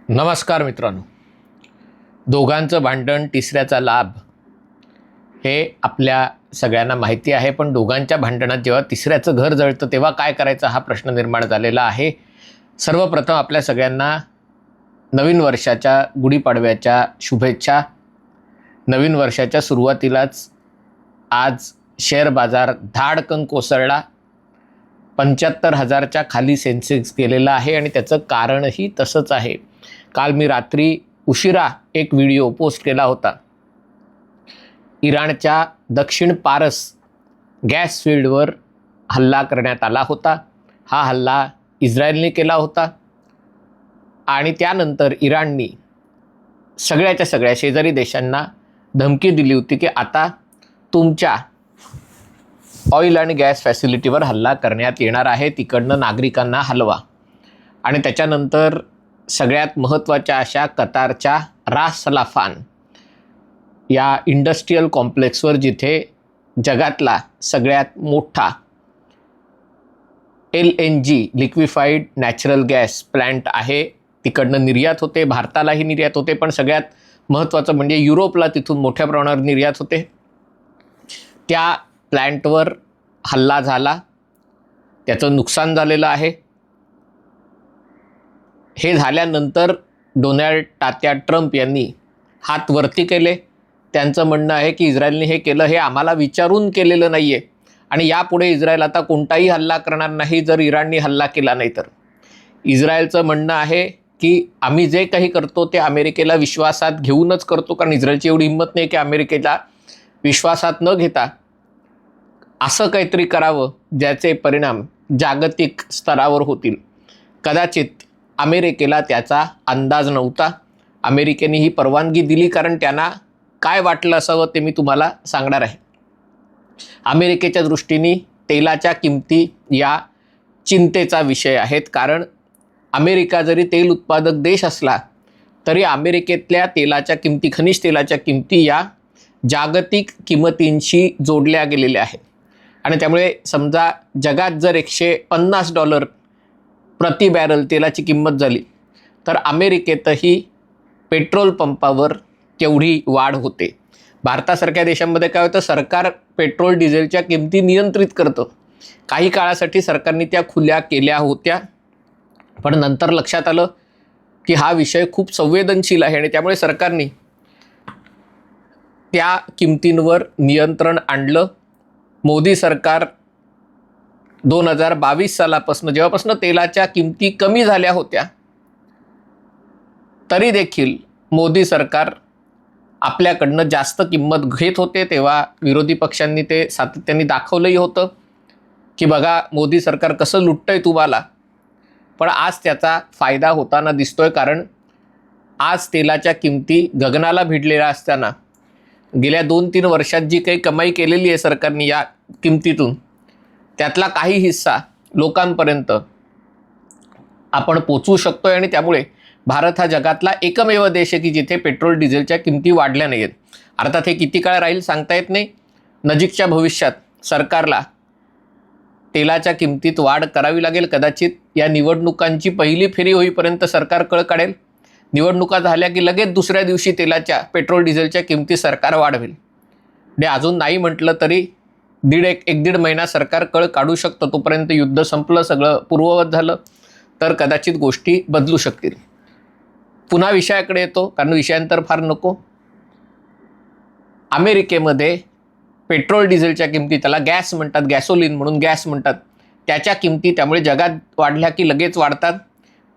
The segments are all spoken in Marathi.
नमस्कार मित्रांनो, दोघांचं भांडण तिसऱ्याचा लाभ हे आपल्या सगळ्यांना माहिती आहे. पण दोघांच्या भांडणात जेव्हा तिसऱ्याचं घर जळतं तेव्हा काय करायचं हा प्रश्न निर्माण झालेला आहे. सर्वप्रथम आपल्या सगळ्यांना नवीन वर्षाच्या गुढीपाडव्याच्या शुभेच्छा. नवीन वर्षाच्या सुरुवातीलाच आज शेअर बाजार धाडकन कोसळला. 75,000च्या खाली सेन्सेक्स गेलेला आहे आणि त्याचं कारणही तसंच आहे. काल मी रात्री उशिरा एक व्हिडिओ पोस्ट केला होता. इराणच्या दक्षिण पारस गॅस फील्डवर हल्ला करण्यात आला होता. हा हल्ला इस्रायलने केला होता आणि त्यानंतर इराणनी सगळ्याच्या सगळ्या शेजारी देशांना धमकी दिली होती की आता तुमच्या ऑइल आणि गॅस फॅसिलिटीवर हल्ला करण्यात येणार आहे, तिकडनं नागरिकांना हलवा. आणि त्याच्यानंतर सगळ्यात महत्त्वाच्या अशा कतारच्या रास लाफान या इंडस्ट्रीयल कॉम्प्लेक्सवर, जिथे जगातला सगळ्यात मोठा LNG liquefied natural gas plant आहे, तिकडनं निर्यात होते. भारतालाही निर्यात होते, पण सगळ्यात महत्त्वाचं म्हणजे युरोपला तिथून मोठ्या प्रमाणावर निर्यात होते. त्या प्लॅन्टवर हल्ला झाला, त्याचं नुकसान झालेलं आहे. हे झाल्यानंतर डोनाल्ड तात्या ट्रम्प यांनी हात वरती केले. त्यांचं म्हणणं आहे की इस्रायलने हे केलं हे आम्हाला विचारून केलेलं नाही आहे आणि यापुढे इस्रायल आता कोणताही हल्ला करणार नाही जर इराणने हल्ला केला नाही तर. इस्रायलचं म्हणणं आहे की आम्ही जे काही करतो ते अमेरिकेला विश्वासात घेऊनच करतो, कारण इस्रायलची एवढी हिंमत नाही की अमेरिकेला विश्वासात न घेता असं काहीतरी करावं ज्याचे परिणाम जागतिक स्तरावर होतील. कदाचित अमेरिकेला त्याचा अंदाज नव्हता. अमेरिकेने ही परवानगी दिली कारण त्यांना काय वाटलं असावं ते मी तुम्हाला सांगणार आहे. अमेरिकेच्या दृष्टीने तेलाच्या किमती या चिंतेचा विषय आहेत, कारण अमेरिका जरी तेल उत्पादक देश असला तरी अमेरिकेतल्या तेलाच्या किमती, खनिज तेलाच्या किमती या जागतिक किंमतींशी जोडल्या गेलेल्या आहेत. आणि त्यामुळे समजा जगात जर $150 प्रति बॅरल तेलाची किंमत झाली तर अमेरिकेतही पेट्रोल पंपावर तेवढी वाढ होते. भारतासारख्या देशांमध्ये काय होतं, सरकार पेट्रोल डिझेलच्या किमती नियंत्रित करतं. काही काळासाठी सरकारने त्या खुल्या केल्या होत्या, पण नंतर लक्षात आलं की हा विषय खूप संवेदनशील आहे आणि त्यामुळे सरकारने त्या किमतींवर नियंत्रण आणलं. मोदी सरकार 2022 सालापासून जेव्हापासून तेलाच्या किमती कमी झाल्या होत्या तरी देखील मोदी सरकार आपल्याकडनं जास्त किंमत घेत होते. तेव्हा विरोधी पक्षांनी ते सातत्याने दाखवलंही होतं की बघा मोदी सरकार कसं लुटतंय तुम्हाला. पण आज त्याचा फायदा होताना दिसतोय, कारण आज तेलाच्या किमती गगनाला भिडलेल्या असताना गेल्या 2-3 वर्षात जी काही कमाई केलेली आहे सरकारने या किमतीतून, त्यातला काही हिस्सा लोकांपर्यंत आपण पोचवू शकतोय. आणि त्यामुळे भारत हा जगातला एकमेव देश आहे की जिथे पेट्रोल डिझेलच्या किमती वाढल्या नाही आहेत. अर्थात हे किती काळ राहील सांगता येत नाही. नजीकच्या भविष्यात सरकारला तेलाच्या किमतीत वाढ करावी लागेल. कदाचित या निवडणुकांची पहिली फेरी होईपर्यंत सरकार कळ काढेल. निवडणुका झाल्या की लगेच दुसऱ्या दिवशी तेलाच्या, पेट्रोल डिझेलच्या किमती सरकार वाढवेल. म्हणजे अजून नाही म्हटलं तरी एक दीड महिना सरकार कळ काढू शकतं. तोपर्यंत युद्ध संपलं, सगळं पूर्ववत झालं तर कदाचित गोष्टी बदलू शकतील. पुन्हा विषयाकडे येतो, कारण विषयांतर फार नको. अमेरिकेमध्ये पेट्रोल डिझेलच्या किमती, त्याला गॅस म्हणतात, गॅसोलिन म्हणून गॅस म्हणतात, त्याच्या किमती त्यामुळे जगात वाढल्या की लगेच वाढतात.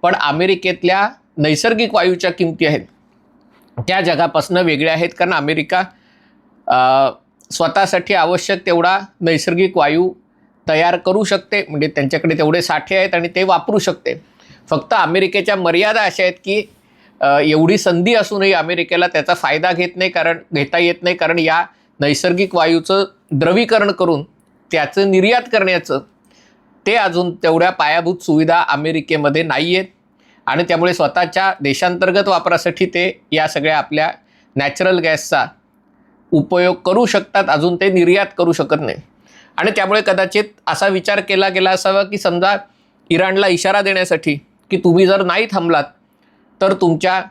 पण अमेरिकेतल्या नैसर्गिक वायूच्या किमती आहेत त्या जगापासून वेगळ्या आहेत, कारण अमेरिका स्वतःसाठी आवश्यक तेवढा नैसर्गिक वायू तयार करू शकते. म्हणजे त्यांच्याकडे तेवढे साठे आहेत आणि ते वापरू शकते. फक्त अमेरिकेच्या मर्यादा अशा आहेत की एवढी संधी असूनही अमेरिकेला त्याचा फायदा घेता येत नाही, कारण या नैसर्गिक वायूचं द्रवीकरण करून त्याचं निर्यात करण्याचं ते अजून तेवढ्या पायाभूत सुविधा अमेरिकेमध्ये नाही आहेत. आणि त्यामुळे स्वतःच्या देशांतर्गत वापरासाठी ते या सगळ्या आपल्या नॅचरल गॅसचा उपयोग करू शकतात, अजून ते निर्यात करू शकत नाही. आणि त्यामुळे कदाचित असा विचार केला गेला असावा की समजा इराणला इशारा देण्यासाठी की तुम्ही जर नाही थांबलात तर तुमच्या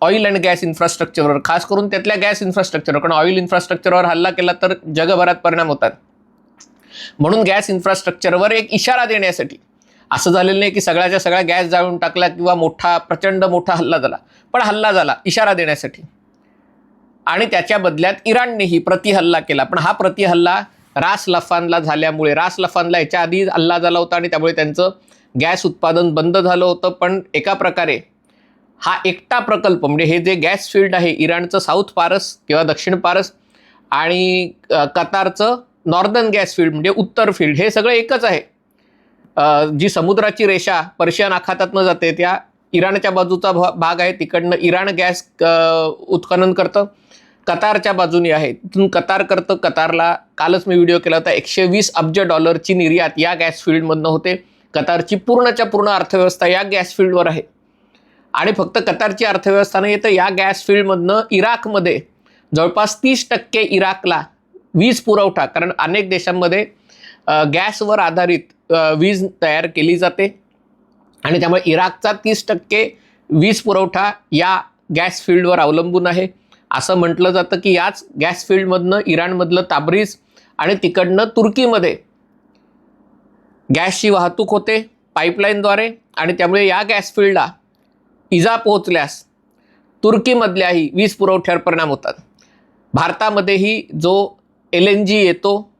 ऑइल अँड गॅस इन्फ्रास्ट्रक्चरवर, खास करून त्यातल्या गॅस इन्फ्रास्ट्रक्चरवर, कारण ऑइल इन्फ्रास्ट्रक्चरवर हल्ला केला तर जगभरात परिणाम होतात, म्हणून गॅस इन्फ्रास्ट्रक्चरवर एक इशारा देण्यासाठी. असं झालेलं नाही की सगळ्याच्या सगळ्या गॅस जाळून टाकला किंवा प्रचंड मोठा हल्ला झाला, पण हल्ला झाला इशारा देण्यासाठी. आणि त्याच्या बदल्यात इराणनेही प्रतिहल्ला केला. पण हा प्रतिहल्ला रास लफानला झाल्यामुळे, रास लफानला याच्या आधी हल्ला झाला होता आणि त्यामुळे त्यांचं गॅस उत्पादन बंद झालं होतं. पण एका प्रकारे हा एकटा प्रकल्प, म्हणजे हे जे गॅस फील्ड आहे इराणचं साऊथ पारस किंवा दक्षिण पारस आणि कतारचं नॉर्दर्न गॅस फील्ड म्हणजे उत्तर फील्ड, हे सगळं एकच आहे. जी समुद्राची रेषा पर्शियन आखातातनं जाते त्या इराणच्या बाजूचा भाग आहे, तिकडनं इराण गॅस उत्खनन करतं. कतारच्या बाजूने आहे, तिथून कतार करतं. कतारला कालच मी व्हिडिओ केला होता, $120 अब्ज निर्यात या गॅस फील्डमधनं होते. कतारची पूर्णच्या पूर्ण अर्थव्यवस्था या गॅस फील्डवर आहे. आणि फक्त कतारची अर्थव्यवस्था नाही तर या गॅस फील्डमधनं इराकमध्ये जवळपास 30% इराकला वीज पुरवठा, कारण अनेक देशांमध्ये गॅसवर आधारित वीज तयार केली जाते आणि त्यामुळे इराकचा 30% वीज पुरवठा या गॅस फील्डवर अवलंबून आहे. असं म्हटलं जातं की याच गॅस फील्डमधनं इराणमधलं ताब्रीज आणि तिकडनं तुर्कीमध्ये गॅसची वाहतूक होते पाईपलाईनद्वारे. आणि त्यामुळे या गॅस फील्डला इजा पोहोचल्यास तुर्कीमधल्याही वीज पुरवठ्यावर परिणाम होतात. भारतामध्येही जो LNG येतो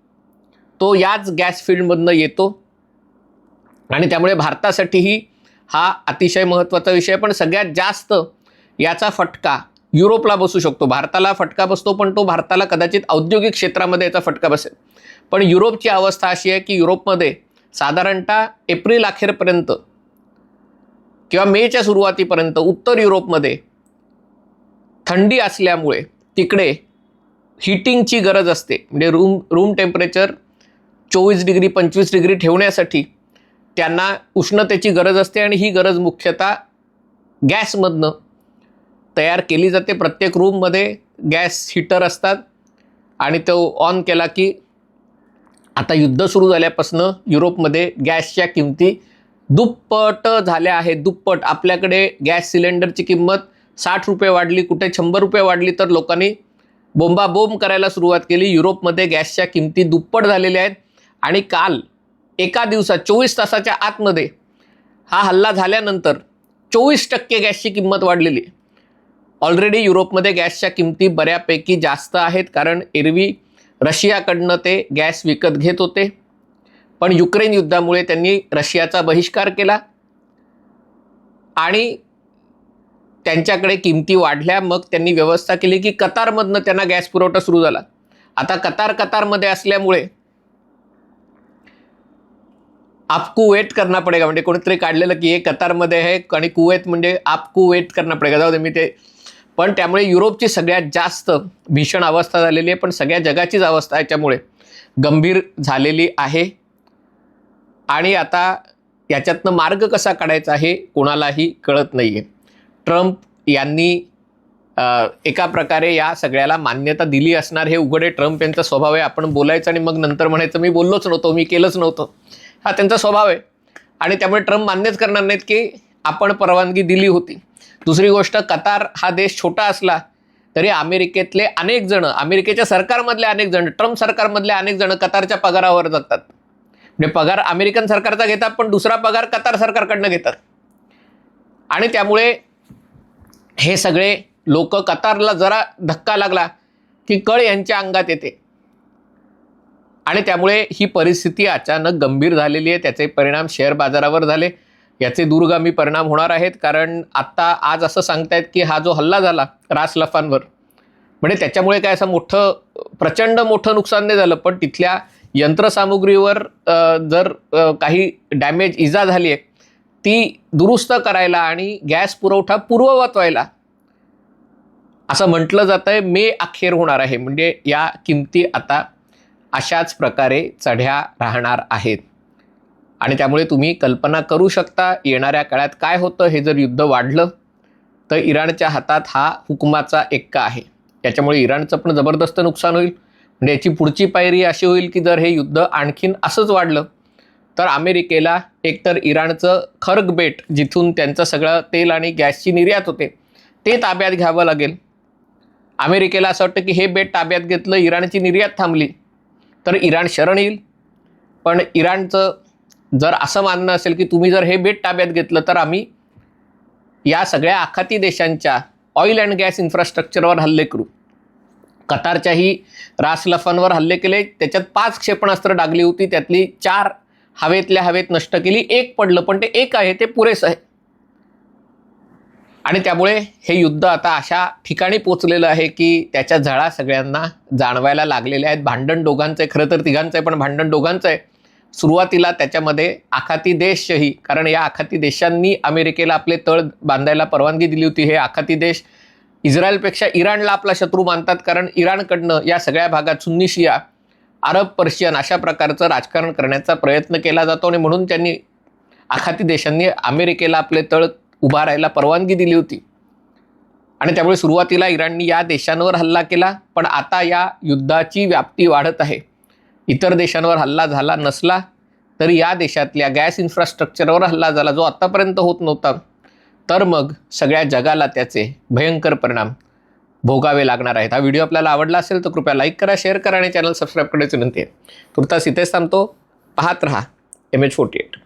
तो याच गॅस फील्डमधनं येतो आणि त्यामुळे भारतासाठीही हा अतिशय महत्त्वाचा विषय. पण सगळ्यात जास्त याचा फटका युरोपला बसू शकतो. भारताला फटका बसतो पण तो भारताला कदाचित औद्योगिक क्षेत्रामध्ये याचा फटका बसेल. पण युरोपची अवस्था अशी आहे की युरोपमध्ये साधारणतः एप्रिल अखेरपर्यंत किंवा मेच्या सुरुवातीपर्यंत उत्तर युरोपमध्ये थंडी असल्यामुळे तिकडे हीटिंगची गरज असते. म्हणजे रूम टेम्परेचर 24 डिग्री 25 डिग्री ठेवण्यासाठी त्यांना उष्णतेची गरज असते आणि ही गरज मुख्यतः गॅसमधनं तयार केली जाते. प्रत्येक रूममध्ये गॅस हीटर असतात आणि तो ऑन केला की आता युद्ध सुरू झाल्यापासून युरोपमध्ये गॅसच्या किमती दुप्पट झाल्या आहेत. दुप्पट. आपल्याकडे गॅस सिलेंडरची किंमत ₹60 वाढली, कुठे ₹100 वाढली तर लोकांनी बोंबाबोंब करायला सुरुवात केली. युरोपमध्ये गॅसच्या किमती दुप्पट झालेल्या आहेत आणि काल एका दिवसात 24 तासाच्या आतमध्ये हा हल्ला झाल्यानंतर 24% गॅसची किंमत वाढलेली. ऑलरेडी युरोपमध्ये गॅसच्या किमती बऱ्यापैकी जास्त आहेत, कारण एरवी रशियाकडनं ते गॅस विकत घेत होते. पण युक्रेन युद्धामुळे त्यांनी रशियाचा बहिष्कार केला आणि त्यांच्याकडे किमती वाढल्या. मग त्यांनी व्यवस्था केली की कतारमधनं त्यांना गॅस पुरवठा सुरू झाला. आता कतारमध्ये असल्यामुळे आपको वेट करना पडेगा, म्हणजे कोणीतरी काढलेलं की हे कतारमध्ये आहे आणि कुवेत म्हणजे आपको वेट करना पडेगा. जाऊ दे मी ते. पण त्यामुळे युरोपची सगळ्यात जास्त भीषण अवस्था झालेली आहे. पण सगळ्या जगाचीच अवस्था याच्यामुळे गंभीर झालेली आहे आणि आता याच्यातनं मार्ग कसा काढायचा हे कोणालाही कळत नाही आहे. ट्रम्प यांनी एका प्रकारे या सगळ्याला मान्यता दिली असणार, हे उघडे ट्रम्प यांचा स्वभाव आहे. आपण बोलायचं आणि मग नंतर म्हणायचं मी बोललोच नव्हतो, मी केलंच नव्हतं, हा त्यांचा स्वभाव आहे. आणि त्यामुळे ट्रम्प मान्यच करणार नाहीत की आपण परवानगी दिली होती. दुसरी गोष्ट, कतार हा देश छोटा असला तरी अमेरिकेतले अनेक जण, अमेरिकेच्या सरकारमधले अनेक जण, ट्रम्प सरकारमधले अनेक जण कतारच्या पगारावर जातात. म्हणजे पगार अमेरिकन सरकारचा घेतात पण दुसरा पगार कतार सरकारकडनं घेतात. आणि त्यामुळे हे सगळे लोक, कतारला जरा धक्का लागला की कळ यांच्या अंगात येते आणि त्यामुळे ही परिस्थिती अचानक गंभीर झालेली आहे. त्याचे परिणाम शेअर बाजारावर झाले, याचे दूरगामी परिणाम होणार आहेत. कारण आता आज असं सांगतायत की हा जो हल्ला झाला रास लफानवर, म्हणजे त्याच्यामुळे काय असं प्रचंड मोठं नुकसान नाही झालं, पण तिथल्या यंत्रसामुग्रीवर जर काही डॅमेज, इजा झाली आहे ती दुरुस्त करायला आणि गॅस पुरवठा पूर्ववत व्हायला असं म्हटलं जातं आहे मे अखेर होणार आहे. म्हणजे या किमती आता अशाच प्रकारे चढ्या राहणार आहेत आणि त्यामुळे तुम्ही कल्पना करू शकता येणाऱ्या काळात काय होतं. हे जर युद्ध वाढलं तर इराणच्या हातात हा हुकुमाचा एक्का आहे. याच्यामुळे इराणचं पण जबरदस्त नुकसान होईल. म्हणजे याची पुढची पायरी अशी होईल की जर हे युद्ध आणखीन असंच वाढलं तर अमेरिकेला एकतर इराणचं खर्ग बेट, जिथून त्यांचं सगळं तेल आणि गॅसची निर्यात होते, ते ताब्यात घ्यावं लागेल. अमेरिकेला असं वाटतं की हे बेट ताब्यात घेतलं, इराणची निर्यात थांबली तर इराण शरण येईल. पण इराणचं जर असं मानणं असेल की तुम्ही जर हे बेट ताब्यात घेतलं तर आम्ही या सगळ्या आखाती देशांच्या ऑइल अँड गॅस इन्फ्रास्ट्रक्चरवर हल्ले करू. कतारच्याही रास लफानवर हल्ले केले, त्याच्यात 5 क्षेपणास्त्र डागली होती, त्यातली 4 हवेतल्या हवेत नष्ट केली, 1 पडलं, पण ते 1 आहे ते पुरेसं आहे. आणि त्यामुळे हे युद्ध आता अशा ठिकाणी पोचलेलं आहे की त्याच्या झळा सगळ्यांना जाणवायला लागलेल्या आहेत. भांडण दोघांचं आहे, खरं तर तिघांचं आहे, पण भांडण दोघांचं आहे. सुरुवातीला त्याच्यामध्ये आखाती देशही, कारण या आखाती देशांनी अमेरिकेला आपले तळ बांधायला परवानगी दिली होती. हे आखाती देश इस्रायलपेक्षा इराणला आपला शत्रू मानतात, कारण इराणकडनं या सगळ्या भागात सुन्नी शिया, अरब, पर्शियन अशा प्रकारचं राजकारण करण्याचा प्रयत्न केला जातो. आणि म्हणून त्यांनी आखाती देशांनी अमेरिकेला आपले तळ उभारायला परवानगी दिली होती. आणि त्यामुळे सुरुवातीला इराणनी या देशांवर हल्ला केला, पण आता या युद्धाची व्याप्ती वाढत आहे. इतर देशांवर हल्ला झाला नसला तरी या देशातल्या गॅस इन्फ्रास्ट्रक्चरवर हल्ला झाला, जो आत्तापर्यंत होत नव्हता. तर मग सगळ्या जगाला त्याचे भयंकर परिणाम भोगावे लागणार आहेत. हा व्हिडिओ आपल्याला आवडला असेल तर कृपया लाईक करा, शेअर करा आणि चॅनल सबस्क्राईब करण्याची विनंती आहे. तुर्तास इथेच थांबतो. पाहत रहा MH48.